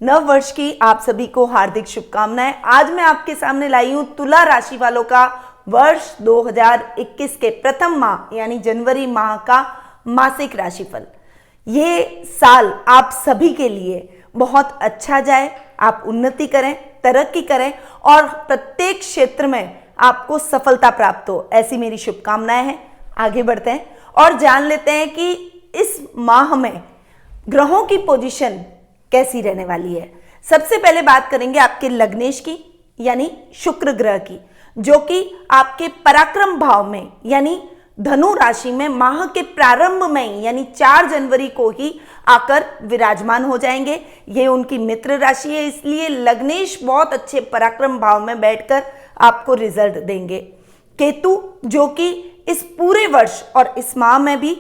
नव वर्ष की आप सभी को हार्दिक शुभकामनाएं। आज मैं आपके सामने लाई हूं तुला राशि वालों का वर्ष 2021 के प्रथम माह यानी जनवरी माह का मासिक राशिफल। ये साल आप सभी के लिए बहुत अच्छा जाए, आप उन्नति करें, तरक्की करें और प्रत्येक क्षेत्र में आपको सफलता प्राप्त हो, ऐसी मेरी शुभकामनाएं हैं। आगे बढ़ते हैं और जान लेते हैं कि इस माह में ग्रहों की पोजीशन कैसी रहने वाली है। सबसे पहले बात करेंगे आपके लग्नेश की यानी शुक्र ग्रह की, जो कि आपके पराक्रम भाव में यानी धनु राशि में माह के प्रारंभ में यानी 4 जनवरी को ही आकर विराजमान हो जाएंगे। ये उनकी मित्र राशि है, इसलिए लग्नेश बहुत अच्छे पराक्रम भाव में बैठकर आपको रिजल्ट देंगे। केतु जो कि इस पूरे वर्ष और इस माह में भी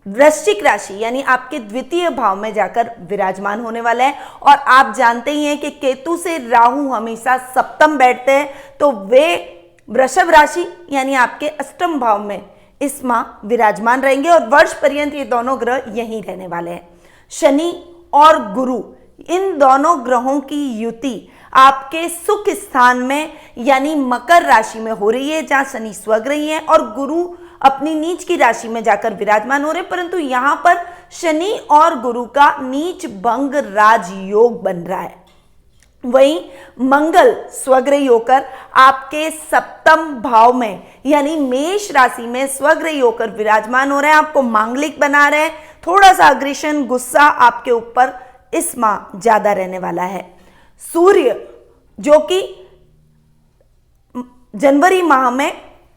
वृश्चिक राशि यानी आपके द्वितीय भाव में जाकर विराजमान होने वाला है। और आप जानते ही हैं कि केतु से राहु हमेशा सप्तम बैठते हैं, तो वे वृषभ राशि यानी आपके अष्टम भाव में इस माह विराजमान रहेंगे और वर्ष पर्यंत ये दोनों ग्रह यहीं रहने वाले हैं। शनि और गुरु, इन दोनों ग्रहों की युति आपके सुख स्थान में यानी मकर राशि में हो रही है, जहां शनि स्वग्रही है और गुरु अपनी नीच की राशि में जाकर विराजमान हो रहे, परंतु यहां पर शनि और गुरु का नीच भंग राजयोग बन रहा है। वहीं मंगल स्वग्रही होकर आपके सप्तम भाव में यानी मेष राशि में स्वग्रही होकर विराजमान हो रहे हैं, आपको मांगलिक बना रहे हैं। थोड़ा सा अग्रेशन, गुस्सा आपके ऊपर इस माह ज्यादा रहने वाला है। सूर्य जो कि जनवरी माह में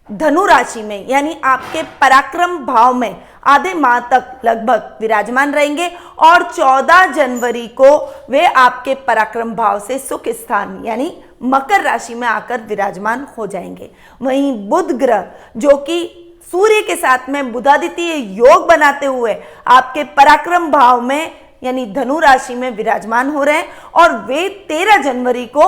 धनु राशि में यानी आपके पराक्रम भाव में आधे माह तक लगभग विराजमान रहेंगे और 14 जनवरी को वे आपके पराक्रम भाव से सुख स्थान यानी मकर राशि में आकर विराजमान हो जाएंगे। वहीं बुध ग्रह जो कि सूर्य के साथ में बुधादित्य योग बनाते हुए आपके पराक्रम भाव में यानी धनु राशि में विराजमान हो रहे हैं और वे 13 जनवरी को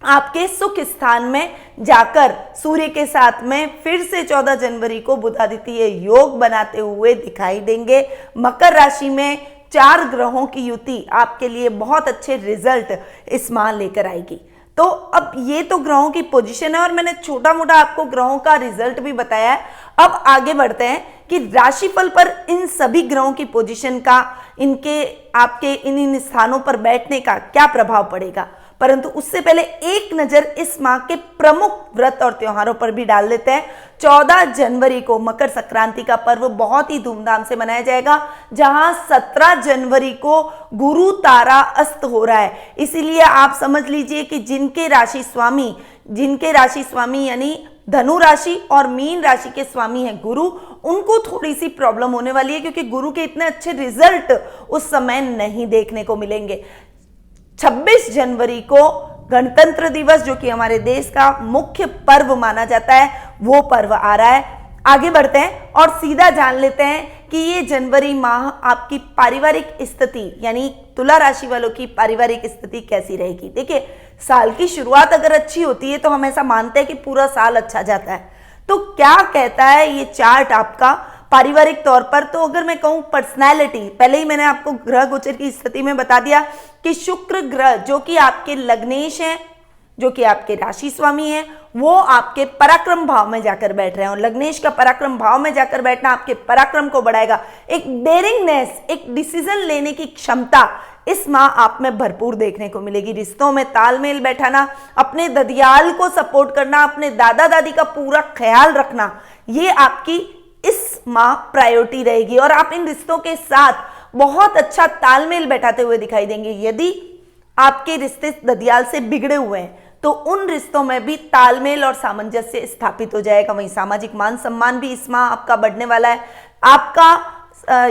आपके सुख स्थान में जाकर सूर्य के साथ में फिर से 14 जनवरी को बुधादित्य योग बनाते हुए दिखाई देंगे। मकर राशि में 4 ग्रहों की युति आपके लिए बहुत अच्छे रिजल्ट इस माह लेकर आएगी। तो अब ये तो ग्रहों की पोजीशन है और मैंने छोटा मोटा आपको ग्रहों का रिजल्ट भी बताया है। अब आगे बढ़ते हैं कि राशिफल पर इन सभी ग्रहों की पोजीशन का, इनके आपके इन स्थानों पर बैठने का क्या प्रभाव पड़ेगा, परंतु उससे पहले एक नजर इस माह के प्रमुख व्रत और त्योहारों पर भी डाल लेते हैं। 14 जनवरी को मकर संक्रांति का पर्व बहुत ही धूमधाम से मनाया जाएगा, जहां 17 जनवरी को गुरु तारा अस्त हो रहा है। इसीलिए आप समझ लीजिए कि जिनके राशि स्वामी यानी धनु राशि और मीन राशि के स्वामी हैं गुरु, उनको थोड़ी सी प्रॉब्लम होने वाली है, क्योंकि गुरु के इतने अच्छे रिजल्ट उस समय नहीं देखने को मिलेंगे। 26 जनवरी को गणतंत्र दिवस जो कि हमारे देश का मुख्य पर्व माना जाता है, वो पर्व आ रहा है। आगे बढ़ते हैं और सीधा जान लेते हैं कि ये जनवरी माह आपकी पारिवारिक स्थिति यानी तुला राशि वालों की पारिवारिक स्थिति कैसी रहेगी। देखिए, साल की शुरुआत अगर अच्छी होती है तो हम ऐसा मानते हैं कि पूरा साल अच्छा जाता है। तो क्या कहता है ये चार्ट आपका पारिवारिक तौर पर? तो अगर मैं कहूं पर्सनैलिटी, पहले ही मैंने आपको ग्रह गोचर की स्थिति में बता दिया कि शुक्र ग्रह जो कि आपके लग्नेश हैं, जो कि आपके राशि स्वामी हैं, वो आपके पराक्रम भाव में जाकर बैठ रहे हैं और लग्नेश का पराक्रम भाव में जाकर बैठना आपके पराक्रम को बढ़ाएगा। एक डेयरिंगनेस, एक डिसीजन लेने की क्षमता इस माह आप में भरपूर देखने को मिलेगी। रिश्तों में तालमेल बैठाना, अपने ददियाल को सपोर्ट करना, अपने दादा दादी का पूरा ख्याल रखना, ये आपकी इस माह प्रायोरिटी रहेगी और आप इन रिश्तों के साथ बहुत अच्छा तालमेल बैठाते हुए दिखाई देंगे। यदि आपके रिश्ते ददियाल से बिगड़े हुए हैं तो उन रिश्तों में भी तालमेल और सामंजस्य स्थापित हो जाएगा। वहीं सामाजिक मान सम्मान भी इस माह आपका बढ़ने वाला है। आपका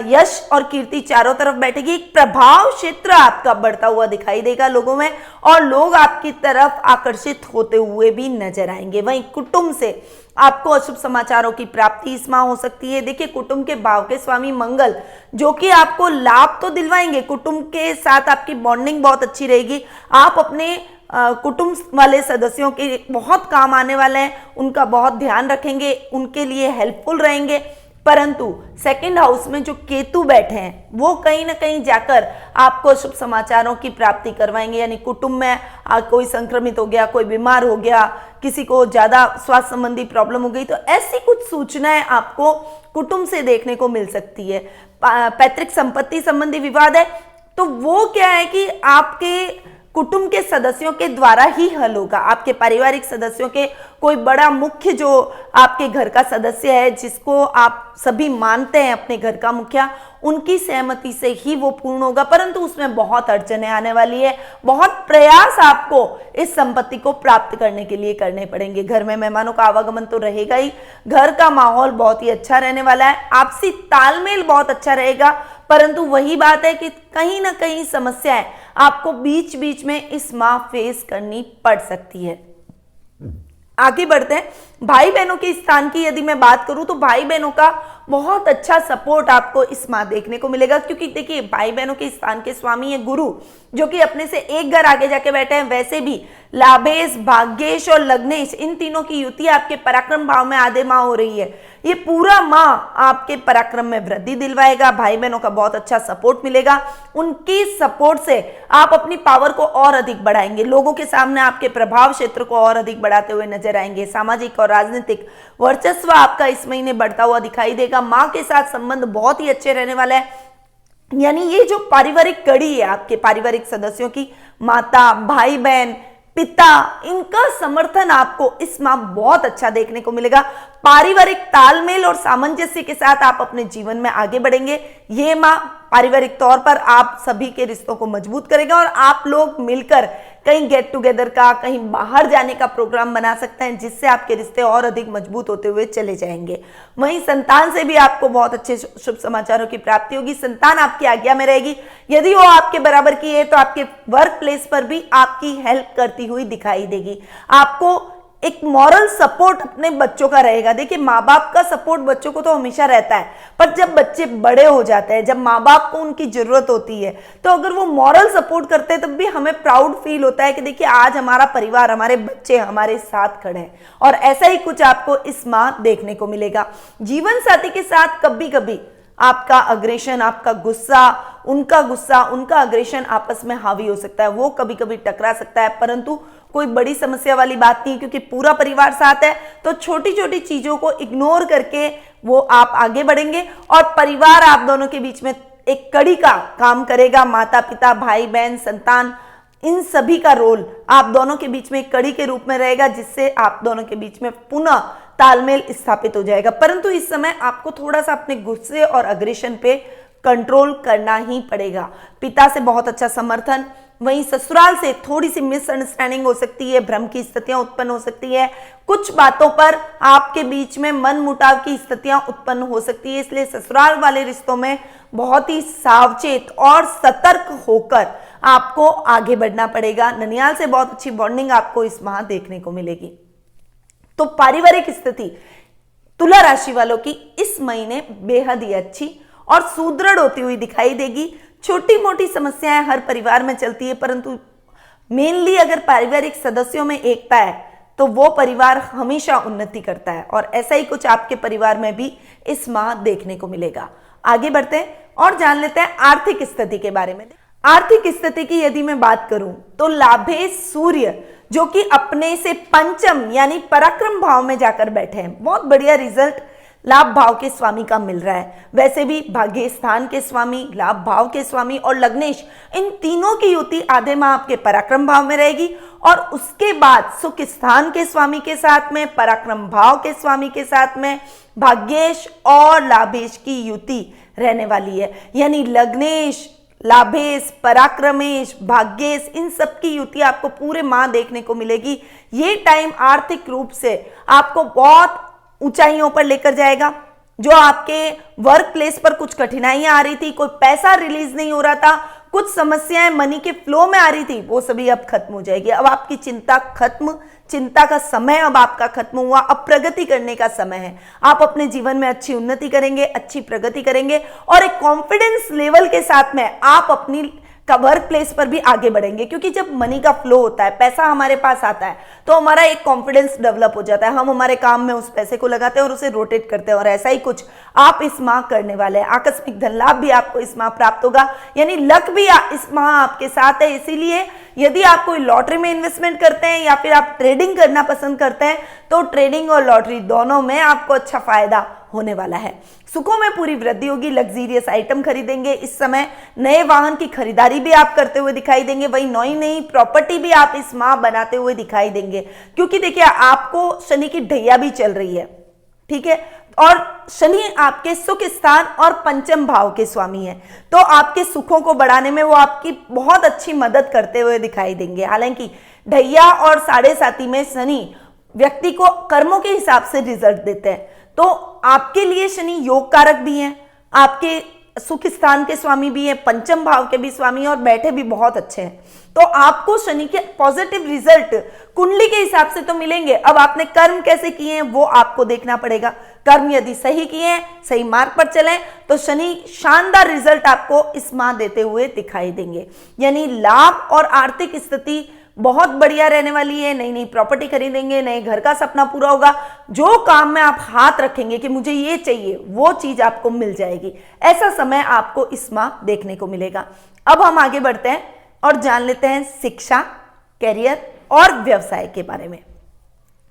यश और कीर्ति चारों तरफ बैठेगी। एक प्रभाव क्षेत्र आपका बढ़ता हुआ दिखाई देगा लोगों में और लोग आपकी तरफ आकर्षित होते हुए भी नजर आएंगे। वहीं कुटुंब से आपको अशुभ समाचारों की प्राप्ति इस माह हो सकती है। देखिए, कुटुंब के भाव के स्वामी मंगल जो कि आपको लाभ तो दिलवाएंगे, कुटुंब के साथ आपकी बॉन्डिंग बहुत अच्छी रहेगी। आप अपने कुटुंब वाले सदस्यों के बहुत काम आने वाले हैं, उनका बहुत ध्यान रखेंगे, उनके लिए हेल्पफुल रहेंगे। परंतु सेकंड हाउस में जो केतु बैठे हैं वो कहीं ना कहीं जाकर आपको शुभ समाचारों की प्राप्ति करवाएंगे। यानी कुटुंब में कोई संक्रमित हो गया, कोई बीमार हो गया, किसी को ज्यादा स्वास्थ्य संबंधी प्रॉब्लम हो गई, तो ऐसी कुछ सूचनाएं आपको कुटुंब से देखने को मिल सकती है। पैतृक संपत्ति संबंधी विवाद है तो वो क्या है कि आपके कुटुंब के सदस्यों के द्वारा ही हल होगा। आपके पारिवारिक सदस्यों के कोई बड़ा मुख्य जो आपके घर का सदस्य है, जिसको आप सभी मानते हैं अपने घर का मुखिया, उनकी सहमति से ही वो पूर्ण होगा। परंतु उसमें बहुत अड़चनें आने वाली है, बहुत प्रयास आपको इस संपत्ति को प्राप्त करने के लिए करने पड़ेंगे। घर में मेहमानों का आवागमन तो रहेगा ही, घर का माहौल बहुत ही अच्छा रहने वाला है, आपसी तालमेल बहुत अच्छा रहेगा। परंतु वही बात है कि कहीं ना कहीं समस्याएं आपको बीच बीच में इस माह फेस करनी पड़ सकती है। आगे बढ़ते हैं। भाई बहनों के स्थान की यदि मैं बात करूं तो भाई बहनों का बहुत अच्छा सपोर्ट आपको इस माह देखने को मिलेगा, क्योंकि देखिए भाई बहनों के स्थान के स्वामी है गुरु, जो कि अपने से एक घर आगे जाके बैठे हैं। वैसे भी लाभेश, भाग्येश और लग्नेश, इन तीनों की युति आपके पराक्रम भाव में आधे माह हो रही है। ये पूरा माह आपके पराक्रम में वृद्धि दिलवाएगा। भाई बहनों का बहुत अच्छा सपोर्ट मिलेगा, उनकी सपोर्ट से आप अपनी पावर को और अधिक बढ़ाएंगे, लोगों के सामने आपके प्रभाव क्षेत्र को और अधिक बढ़ाते हुए नजर आएंगे। सामाजिक और राजनीतिक वर्चस्व आपका इस महीने बढ़ता हुआ दिखाई देगा। माँ के साथ संबंध बहुत ही अच्छे रहने वाला है। यानी ये जो पारिवारिक कड़ी है आपके पारिवारिक सदस्यों की, माता, भाई बहन, पिता, इनका समर्थन आपको इस माह बहुत अच्छा देखने को मिलेगा। पारिवारिक तालमेल और सामंजस्य के साथ आप अपने जीवन में आगे बढ़ेंगे। ये माह पारिवारिक तौर पर आप सभी के रिश्तों को मजबूत करेगा और आप लोग मिलकर कहीं गेट टुगेदर का, कहीं बाहर जाने का प्रोग्राम बना सकते हैं, जिससे आपके रिश्ते और अधिक मजबूत होते हुए चले जाएंगे। वहीं संतान से भी आपको बहुत अच्छे शुभ समाचारों की प्राप्ति होगी। संतान आपकी आज्ञा में रहेगी। यदि वो आपके बराबर की है तो आपके वर्क प्लेस पर भी आपकी हेल्प करती हुई दिखाई देगी। आपको एक मॉरल सपोर्ट अपने बच्चों का रहेगा। देखिए माँ बाप का सपोर्ट बच्चों को तो हमेशा रहता है, पर जब बच्चे बड़े हो जाते हैं, जब माँ बाप को उनकी जरूरत होती है, तो अगर वो मॉरल सपोर्ट करते हैं तब भी हमें प्राउड फील होता है कि देखिए आज हमारा परिवार, हमारे बच्चे हमारे साथ खड़े हैं। और ऐसा ही कुछ आपको इस माह देखने को मिलेगा। जीवन साथी के साथ कभी कभी आपका अग्रेशन, आपका गुस्सा, उनका अग्रेशन आपस में हावी हो सकता है, वो कभी कभी टकरा सकता है, परंतु कोई बड़ी समस्या वाली बात नहीं, क्योंकि पूरा परिवार साथ है। तो छोटी छोटी चीजों को इग्नोर करके वो आप आगे बढ़ेंगे और परिवार आप दोनों के बीच में एक कड़ी का काम करेगा। माता पिता, भाई बहन, संतान, इन सभी का रोल आप दोनों के बीच में एक कड़ी के रूप में रहेगा, जिससे आप दोनों के बीच में पुनः तालमेल स्थापित हो जाएगा। परंतु इस समय आपको थोड़ा सा अपने गुस्से और अग्रेशन पे कंट्रोल करना ही पड़ेगा। पिता से बहुत अच्छा समर्थन, वहीं ससुराल से थोड़ी सी मिसअंडरस्टैंडिंग हो सकती है, भ्रम की स्थितियां उत्पन्न हो सकती है, कुछ बातों पर आपके बीच में मन मुटाव की स्थितियां उत्पन्न हो सकती है। इसलिए ससुराल वाले रिश्तों में बहुत ही सावचेत और सतर्क होकर आपको आगे बढ़ना पड़ेगा। ननियाल से बहुत अच्छी बॉन्डिंग आपको इस माह देखने को मिलेगी। तो पारिवारिक स्थिति तुला राशि वालों की इस महीने बेहद ही अच्छी और सुदृढ़ होती हुई दिखाई देगी। छोटी मोटी समस्याएं हर परिवार में चलती है, परंतु मेनली अगर पारिवारिक सदस्यों में एकता है तो वो परिवार हमेशा उन्नति करता है, और ऐसा ही कुछ आपके परिवार में भी इस माह देखने को मिलेगा। आगे बढ़ते हैं और जान लेते हैं आर्थिक स्थिति के बारे में। आर्थिक स्थिति की यदि मैं बात करूं तो लाभेश सूर्य, जो कि अपने से पंचम यानी पराक्रम भाव में जाकर बैठे हैं, बहुत बढ़िया रिजल्ट लाभ भाव के स्वामी का मिल रहा है। वैसे भी भाग्य स्थान के स्वामी, लाभ भाव के स्वामी और लग्नेश, इन तीनों की युति आधे माह आपके पराक्रम भाव में रहेगी, और उसके बाद सुख स्थान के स्वामी के साथ में, पराक्रम भाव के स्वामी के साथ में भाग्येश और लाभेश की युति रहने वाली है। यानी लग्नेश, लाभेश, पराक्रमेश, भाग्येश, इन सब की युति आपको पूरे माह देखने को मिलेगी। ये टाइम आर्थिक रूप से आपको बहुत ऊंचाइयों पर लेकर जाएगा। जो आपके वर्क प्लेस पर कुछ कठिनाइयां आ रही थी, कोई पैसा रिलीज नहीं हो रहा था, कुछ समस्याएं मनी के फ्लो में आ रही थी, वो सभी अब खत्म हो जाएगी। अब आपकी चिंता खत्म, चिंता का समय अब आपका खत्म हुआ। अब प्रगति करने का समय है। आप अपने जीवन में अच्छी उन्नति करेंगे, अच्छी प्रगति करेंगे, और एक कॉन्फिडेंस लेवल के साथ में आप अपनी वर्क प्लेस पर भी आगे बढ़ेंगे, क्योंकि जब मनी का फ्लो होता है, पैसा हमारे पास आता है, तो हमारा एक कॉन्फिडेंस डेवलप हो जाता है, हम हमारे काम में उस पैसे को लगाते हैं और उसे रोटेट करते हैं। और ऐसा ही कुछ आप इस माह करने वाले हैं। आकस्मिक धन लाभ भी आपको इस माह प्राप्त होगा, यानी लक भी इस माह आपके साथ है। इसीलिए यदि आप कोई लॉटरी में इन्वेस्टमेंट करते हैं या फिर आप ट्रेडिंग करना पसंद करते हैं, तो ट्रेडिंग और लॉटरी दोनों में आपको अच्छा फायदा होने वाला है। सुखों में पूरी वृद्धि होगी, लग्जीरियस आइटम खरीदेंगे इस समय, नए वाहन की खरीदारी भी आप करते हुए दिखाई देंगे, वही नई नई प्रॉपर्टी भी आप इस माह बनाते हुए दिखाई देंगे, क्योंकि देखिए आपको शनि की ढैया भी चल रही है, ठीक है, और शनि आपके सुख स्थान और पंचम भाव के स्वामी हैं, तो आपके सुखों को बढ़ाने में वो आपकी बहुत अच्छी मदद करते हुए दिखाई देंगे। हालांकि ढैया और साढ़े साती में शनि व्यक्ति को कर्मों के हिसाब से रिजल्ट देते हैं, तो आपके लिए शनि योग कारक भी हैं, आपके सुख स्थान के स्वामी भी हैं, पंचम भाव के भी स्वामी, और बैठे भी बहुत अच्छे हैं। तो आपको शनि के पॉजिटिव रिजल्ट कुंडली के हिसाब से तो मिलेंगे। अब आपने कर्म कैसे किए हैं वो आपको देखना पड़ेगा। कर्म यदि सही किए हैं, सही मार्ग पर चलें, तो शनि शानदार रिजल्ट आपको इस माह देते हुए दिखाई देंगे। यानी लाभ और आर्थिक स्थिति बहुत बढ़िया रहने वाली है। नई नई प्रॉपर्टी खरीदेंगे, नए घर का सपना पूरा होगा, जो काम में आप हाथ रखेंगे कि मुझे ये चाहिए, वो चीज आपको मिल जाएगी। ऐसा समय आपको इस माह देखने को मिलेगा। अब हम आगे बढ़ते हैं और जान लेते हैं शिक्षा, कैरियर और व्यवसाय के बारे में।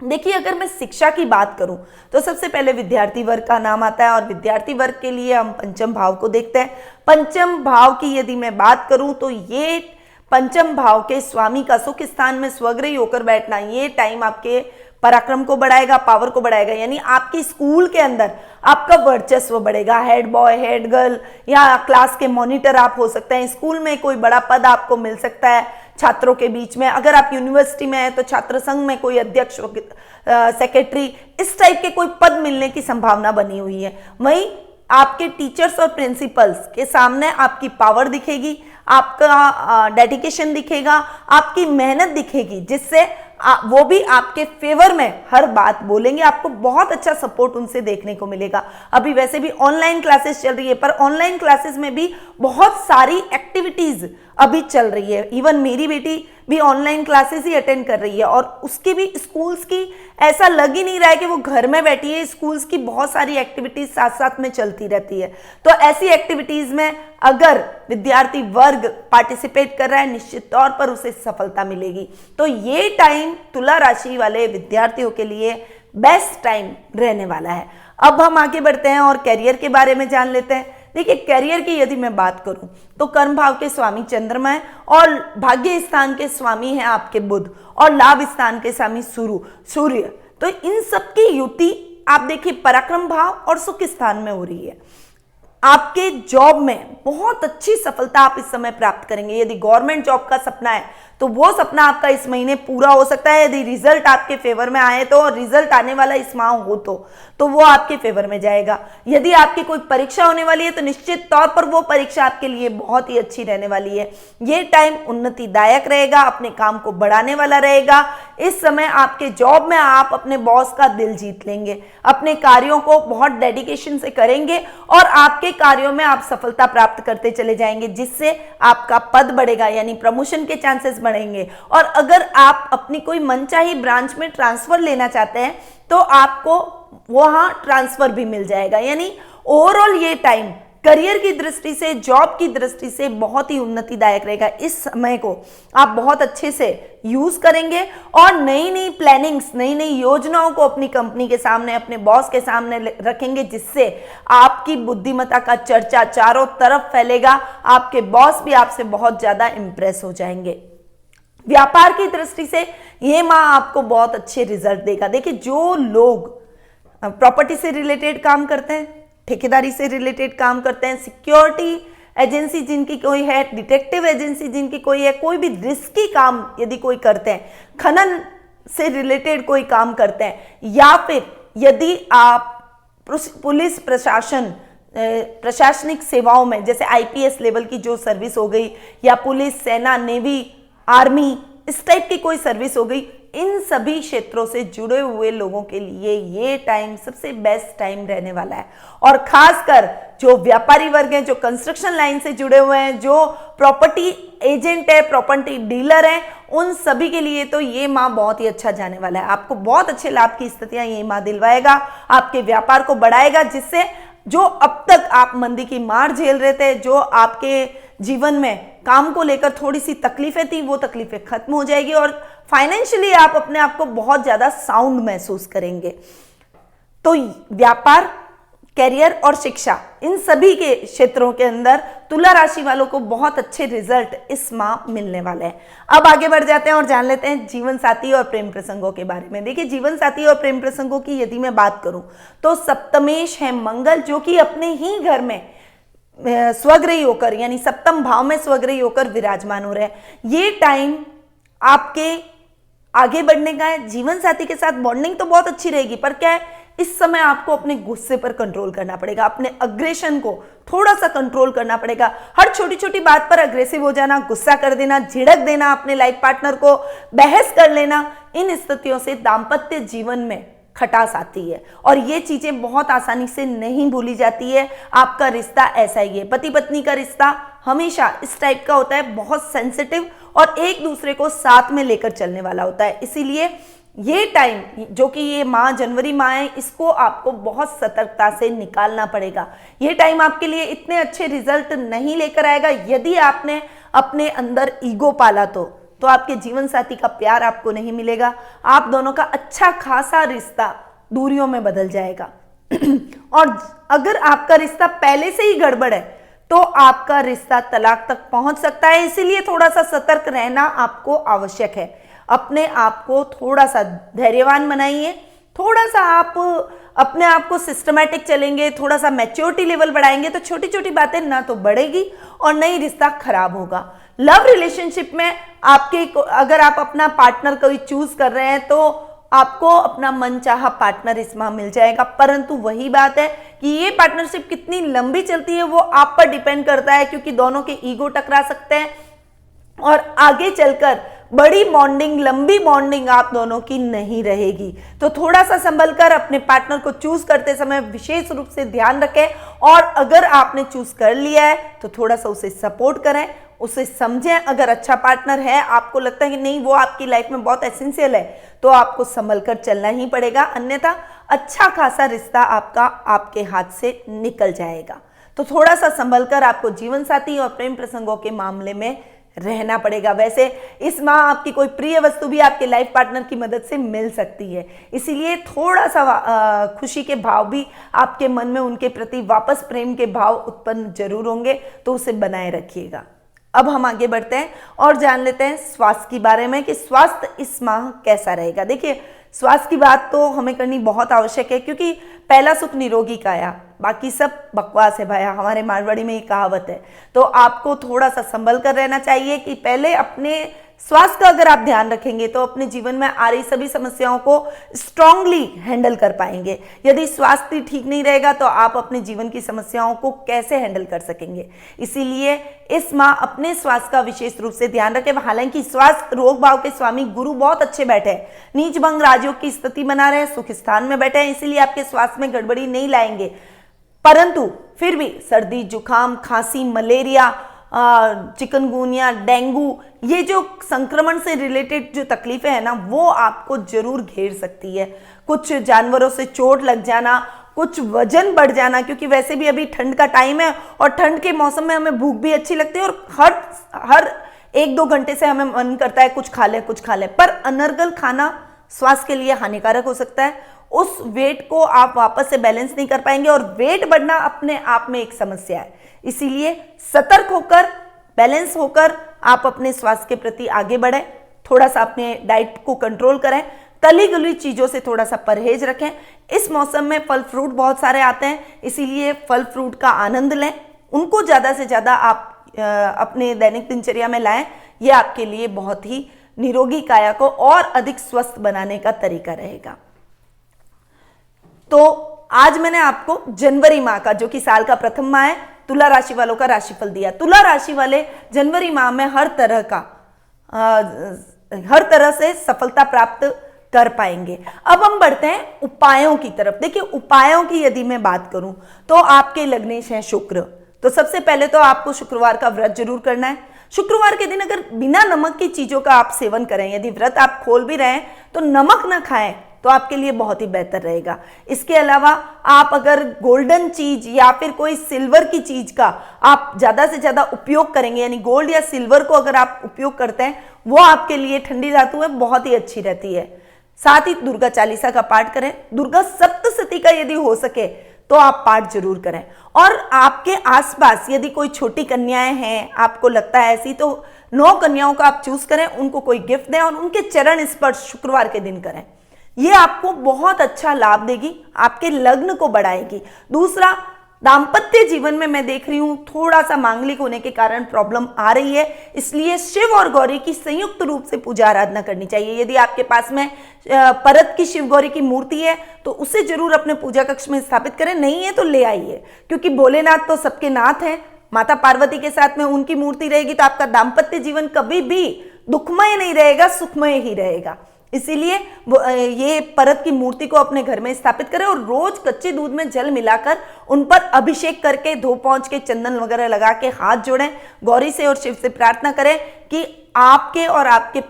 देखिए, अगर मैं शिक्षा की बात करूं तो सबसे पहले विद्यार्थी वर्ग का नाम आता है, और विद्यार्थी वर्ग के लिए हम पंचम भाव को देखते हैं। पंचम भाव की यदि मैं बात करूं तो ये पंचम भाव के स्वामी का सुख स्थान में स्वग्रही होकर बैठना, ये टाइम आपके पराक्रम को बढ़ाएगा, पावर को बढ़ाएगा। यानी आपकी स्कूल के अंदर आपका वर्चस्व बढ़ेगा। हेड बॉय, हेड गर्ल या क्लास के मॉनिटर आप हो सकते हैं। स्कूल में कोई बड़ा पद आपको मिल सकता है छात्रों के बीच में। अगर आप यूनिवर्सिटी में हैं तो छात्र संघ में कोई अध्यक्ष, सेक्रेटरी, इस टाइप के कोई पद मिलने की संभावना बनी हुई है। वहीं आपके टीचर्स और प्रिंसिपल्स के सामने आपकी पावर दिखेगी, आपका डेडिकेशन दिखेगा, आपकी मेहनत दिखेगी, जिससे वो भी आपके फेवर में हर बात बोलेंगे। आपको बहुत अच्छा सपोर्ट उनसे देखने को मिलेगा। अभी वैसे भी ऑनलाइन क्लासेस चल रही है, पर ऑनलाइन क्लासेस में भी बहुत सारी एक्टिविटीज अभी चल रही है। इवन मेरी बेटी भी ऑनलाइन क्लासेस ही अटेंड कर रही है, और उसकी भी स्कूल्स की ऐसा लग ही नहीं रहा है कि वो घर में बैठी है। स्कूल्स की बहुत सारी एक्टिविटीज साथ साथ में चलती रहती है। तो ऐसी एक्टिविटीज में अगर विद्यार्थी वर्ग पार्टिसिपेट कर रहा है, निश्चित तौर पर उसे सफलता मिलेगी। तो ये टाइम तुला राशि वाले विद्यार्थियों के लिए बेस्ट टाइम रहने वाला है। अब हम आगे बढ़ते हैं और कैरियर के बारे में जान लेते हैं। देखिए, कैरियर की यदि मैं बात करूं तो कर्म भाव के स्वामी चंद्रमा है, और भाग्य स्थान के स्वामी हैं आपके बुध, और लाभ स्थान के स्वामी सूर्य। तो इन सब की युति आप देखिए पराक्रम भाव और सुख स्थान में हो रही है। आपके जॉब में बहुत अच्छी सफलता आप इस समय प्राप्त करेंगे। यदि गवर्नमेंट जॉब का सपना है तो वो सपना आपका इस महीने पूरा हो सकता है। यदि रिजल्ट आपके फेवर में आए तो, और रिजल्ट आने वाला इस माह हो तो वो आपके फेवर में जाएगा। यदि आपकी कोई परीक्षा होने वाली है तो निश्चित तौर पर वो परीक्षा आपके लिए बहुत ही अच्छी रहने वाली है। ये टाइम उन्नतिदायक रहेगा, अपने काम को बढ़ाने वाला रहेगा। इस समय आपके जॉब में आप अपने बॉस का दिल जीत लेंगे, अपने कार्यों को बहुत डेडिकेशन से करेंगे, और आपके कार्यों में आप सफलता प्राप्त करते चले जाएंगे, जिससे आपका पद बढ़ेगा, यानी प्रमोशन के चांसेस बढ़ेंगे। और अगर आप अपनी कोई मनचाही ब्रांच में ट्रांसफर लेना चाहते हैं तो आपको वहां ट्रांसफर भी मिल जाएगा। यानी ओवरऑल ये टाइम करियर की दृष्टि से, जॉब की दृष्टि से बहुत ही उन्नतिदायक रहेगा। इस समय को आप बहुत अच्छे से यूज करेंगे और नई नई प्लानिंग्स, नई नई योजनाओं को अपनी कंपनी के सामने, अपने बॉस के सामने रखेंगे, जिससे आपकी बुद्धिमत्ता का चर्चा चारों तरफ फैलेगा। आपके बॉस भी आपसे बहुत ज्यादा इंप्रेस हो जाएंगे। व्यापार की दृष्टि से ये माह आपको बहुत अच्छे रिजल्ट देगा। देखिए, जो लोग प्रॉपर्टी से रिलेटेड काम करते हैं, ठेकेदारी से रिलेटेड काम करते हैं, सिक्योरिटी एजेंसी जिनकी कोई है, डिटेक्टिव एजेंसी जिनकी कोई है, कोई भी रिस्की काम यदि कोई करते हैं, खनन से रिलेटेड कोई काम करते हैं, या फिर यदि आप पुलिस प्रशासन, प्रशासनिक सेवाओं में, जैसे आईपीएस लेवल की जो सर्विस हो गई, या पुलिस, सेना, नेवी, आर्मी, इस टाइप की कोई सर्विस हो गई, इन सभी क्षेत्रों से जुड़े हुए लोगों के लिए ये टाइम सबसे बेस्ट टाइम रहने वाला है। और खासकर जो व्यापारी वर्ग हैं, जो कंस्ट्रक्शन लाइन से जुड़े हुए हैं, जो प्रॉपर्टी एजेंट है, प्रॉपर्टी डीलर हैं, उन सभी के लिए तो ये माह बहुत ही अच्छा जाने वाला है। आपको बहुत अच्छे लाभ की स्थितियां ये माह दिलवाएगा, आपके व्यापार को बढ़ाएगा, जिससे जो अब तक आप मंदी की मार झेल रहे थे, जो आपके जीवन में काम को लेकर थोड़ी सी तकलीफें थी, वो तकलीफें खत्म हो जाएगी और फाइनेंशियली आप अपने आप को बहुत ज्यादा साउंड महसूस करेंगे। तो व्यापार, कैरियर और शिक्षा, इन सभी के क्षेत्रों के अंदर तुला राशि वालों को बहुत अच्छे रिजल्ट इस माह मिलने वाले हैं। अब आगे बढ़ जाते हैं और जान लेते हैं जीवन साथी और प्रेम प्रसंगों के बारे में। देखिए, जीवन साथी और प्रेम प्रसंगों की यदि मैं बात करूं तो सप्तमेश है मंगल, जो कि अपने ही घर में स्वग्रही होकर, यानी सप्तम भाव में स्वग्रही होकर विराजमान हो रहे हैं। ये टाइम आपके आगे बढ़ने का है। जीवन साथी के साथ बॉन्डिंग तो बहुत अच्छी रहेगी, पर क्या है, इस समय आपको अपने गुस्से पर कंट्रोल करना पड़ेगा, अपने अग्रेशन को थोड़ा सा कंट्रोल करना पड़ेगा। हर छोटी छोटी बात पर अग्रेसिव हो जाना, गुस्सा कर देना, झिड़क देना अपने लाइफ पार्टनर को, बहस कर लेना, इन स्थितियों से दाम्पत्य जीवन में खटास आती है और ये चीजें बहुत आसानी से नहीं भूली जाती है। आपका रिश्ता ऐसा ही है, पति पत्नी का रिश्ता हमेशा इस टाइप का होता है, बहुत सेंसिटिव और एक दूसरे को साथ में लेकर चलने वाला होता है। इसीलिए ये टाइम, जो कि ये माह जनवरी माह है, इसको आपको बहुत सतर्कता से निकालना पड़ेगा। ये टाइम आपके लिए इतने अच्छे रिजल्ट नहीं लेकर आएगा यदि आपने अपने अंदर ईगो पाला तो आपके जीवन साथी का प्यार आपको नहीं मिलेगा। आप दोनों का अच्छा खासा रिश्ता दूरियों में बदल जाएगा और अगर आपका रिश्ता पहले से ही गड़बड़ है तो आपका रिश्ता तलाक तक पहुंच सकता है। इसीलिए थोड़ा सा सतर्क रहना आपको आवश्यक है। अपने आप को थोड़ा सा धैर्यवान बनाइए, थोड़ा सा आप अपने आप को सिस्टमैटिक चलेंगे, थोड़ा सा मैच्योरिटी लेवल बढ़ाएंगे तो छोटी छोटी बातें ना तो बढ़ेगी और ना ही रिश्ता खराब होगा। लव रिलेशनशिप में आपके, अगर आप अपना पार्टनर कोई चूज कर रहे हैं तो आपको अपना मनचाहा पार्टनर इस माह मिल जाएगा, परंतु वही बात है कि ये पार्टनरशिप कितनी लंबी चलती है वो आप पर डिपेंड करता है, क्योंकि दोनों के ईगो टकरा सकते हैं और आगे चलकर बड़ी बॉन्डिंग, लंबी बॉन्डिंग आप दोनों की नहीं रहेगी। तो थोड़ा सा संभल कर अपने पार्टनर को चूज करते समय विशेष रूप से ध्यान रखें और अगर आपने चूज कर लिया है तो थोड़ा सा उसे सपोर्ट करें, उसे समझें। अगर अच्छा पार्टनर है, आपको लगता है कि नहीं वो आपकी लाइफ में बहुत एसेंशियल है, तो आपको संभल कर चलना ही पड़ेगा, अन्यथा अच्छा खासा रिश्ता आपका आपके हाथ से निकल जाएगा। तो थोड़ा सा संभल कर आपको जीवन साथी और प्रेम प्रसंगों के मामले में रहना पड़ेगा। वैसे इस माह आपकी कोई प्रिय वस्तु भी आपके लाइफ पार्टनर की मदद से मिल सकती है, इसीलिए थोड़ा सा खुशी के भाव भी आपके मन में उनके प्रति वापस प्रेम के भाव उत्पन्न जरूर होंगे, तो उसे बनाए रखिएगा। अब हम आगे बढ़ते हैं और जान लेते हैं स्वास्थ्य के बारे में कि स्वास्थ्य इस माह कैसा रहेगा। देखिए, स्वास्थ्य की बात तो हमें करनी बहुत आवश्यक है, क्योंकि पहला सुख निरोगी काया, बाकी सब बकवास है भाया, हमारे मारवाड़ी में ये कहावत है। तो आपको थोड़ा सा संभल कर रहना चाहिए कि पहले अपने स्वास्थ्य का अगर आप ध्यान रखेंगे तो अपने जीवन में आ रही सभी समस्याओं को स्ट्रांगली हैंडल कर पाएंगे। यदि स्वास्थ्य ठीक नहीं रहेगा तो आप अपने जीवन की समस्याओं को कैसे हैंडल कर सकेंगे। इसीलिए इस माह अपने स्वास्थ्य का विशेष रूप से ध्यान रखें। हालांकि स्वास्थ्य रोग भाव के स्वामी गुरु बहुत अच्छे बैठे हैं, नीच भंग राजयोग की स्थिति बना रहे हैं, सुख स्थान में बैठे हैं, इसीलिए आपके स्वास्थ्य में गड़बड़ी नहीं लाएंगे, परंतु फिर भी सर्दी, जुकाम, खांसी, मलेरिया, चिकनगुनिया, डेंगू, ये जो संक्रमण से रिलेटेड जो तकलीफें हैं ना, वो आपको जरूर घेर सकती है। कुछ जानवरों से चोट लग जाना, कुछ वजन बढ़ जाना, क्योंकि वैसे भी अभी ठंड का टाइम है और ठंड के मौसम में हमें भूख भी अच्छी लगती है और हर 1-2 घंटे से हमें मन करता है कुछ खा ले, पर अनर्गल खाना स्वास्थ्य के लिए हानिकारक हो सकता है। उस वेट को आप वापस से बैलेंस नहीं कर पाएंगे और वेट बढ़ना अपने आप में एक समस्या है। इसीलिए सतर्क होकर, बैलेंस होकर आप अपने स्वास्थ्य के प्रति आगे बढ़ें। थोड़ा सा अपने डाइट को कंट्रोल करें, तली गली चीजों से थोड़ा सा परहेज रखें। इस मौसम में फल फ्रूट बहुत सारे आते हैं, इसीलिए फल फ्रूट का आनंद लें, उनको ज्यादा से ज्यादा आप अपने दैनिक दिनचर्या में लाएं। यह आपके लिए बहुत ही निरोगी काया को और अधिक स्वस्थ बनाने का तरीका रहेगा। तो आज मैंने आपको जनवरी माह का, जो कि साल का प्रथम माह है, तुला राशि वालों का राशिफल दिया। तुला राशि वाले जनवरी माह में हर तरह का हर तरह से सफलता प्राप्त कर पाएंगे। अब हम बढ़ते हैं उपायों की तरफ। देखिए, उपायों की यदि मैं बात करूं तो आपके लग्नेश हैं शुक्र, तो सबसे पहले तो आपको शुक्रवार का व्रत जरूर करना है। शुक्रवार के दिन अगर बिना नमक की चीजों का आप सेवन करें, यदि व्रत आप खोल भी रहे हैं तो नमक ना खाएं तो आपके लिए बहुत ही बेहतर रहेगा। इसके अलावा आप अगर गोल्डन चीज या फिर कोई सिल्वर की चीज का आप ज्यादा से ज्यादा उपयोग करेंगे, यानी गोल्ड या सिल्वर को अगर आप उपयोग करते हैं, वो आपके लिए ठंडी धातु है, बहुत ही अच्छी रहती है। साथ ही दुर्गा चालीसा का पाठ करें। दुर्गा सप्तशती का यदि हो सके तो आप पाठ जरूर करें। और आपके आसपास यदि कोई छोटी कन्याएं हैं, आपको लगता है ऐसी, तो 9 कन्याओं का आप चूज करें, उनको कोई गिफ्ट दें और उनके चरण स्पर्श शुक्रवार के दिन करें। ये आपको बहुत अच्छा लाभ देगी, आपके लग्न को बढ़ाएगी। दूसरा, दाम्पत्य जीवन में मैं देख रही हूं थोड़ा सा मांगलिक होने के कारण प्रॉब्लम आ रही है, इसलिए शिव और गौरी की संयुक्त रूप से पूजा आराधना करनी चाहिए। यदि आपके पास में परत की शिव गौरी की मूर्ति है तो उसे जरूर अपने पूजा कक्ष में स्थापित करें, नहीं है तो ले आइए, क्योंकि भोलेनाथ तो सबके नाथ हैं। माता पार्वती के साथ में उनकी मूर्ति रहेगी तो आपका दाम्पत्य जीवन कभी भी दुखमय नहीं रहेगा, सुखमय ही रहेगा। इसीलिए ये परत की मूर्ति को अपने घर में स्थापित करें और रोज कच्चे दूध में जल मिलाकर उन पर अभिषेक करके, धो पहुंच के, चंदन वगैरह लगा के हाथ जोड़ें, गौरी से और शिव से प्रार्थना करें कि आपके और आपके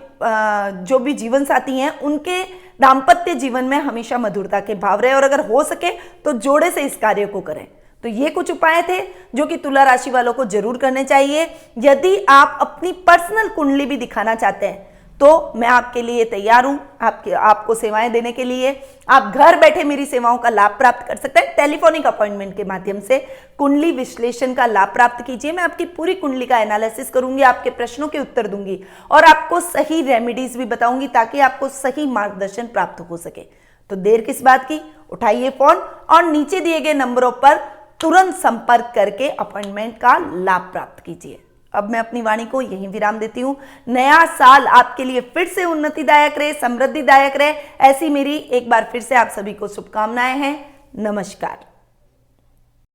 जो भी जीवन साथी हैं उनके दाम्पत्य जीवन में हमेशा मधुरता के भाव रहे, और अगर हो सके तो जोड़े से इस कार्य को करें। तो ये कुछ उपाय थे जो कि तुला राशि वालों को जरूर करने चाहिए। यदि आप अपनी पर्सनल कुंडली भी दिखाना चाहते हैं तो मैं आपके लिए तैयार हूं, आपको सेवाएं देने के लिए। आप घर बैठे मेरी सेवाओं का लाभ प्राप्त कर सकते हैं। टेलीफोनिक अपॉइंटमेंट के माध्यम से कुंडली विश्लेषण का लाभ प्राप्त कीजिए। मैं आपकी पूरी कुंडली का एनालिसिस करूंगी, आपके प्रश्नों के उत्तर दूंगी और आपको सही रेमेडीज भी बताऊंगी ताकि आपको सही मार्गदर्शन प्राप्त हो सके। तो देर किस बात की, उठाइए फोन और नीचे दिए गए नंबरों पर तुरंत संपर्क करके अपॉइंटमेंट का लाभ प्राप्त कीजिए। अब मैं अपनी वाणी को यहीं विराम देती हूं। नया साल आपके लिए फिर से उन्नतिदायक रहे, समृद्धिदायक रहे, ऐसी मेरी एक बार फिर से आप सभी को शुभकामनाएं हैं। नमस्कार।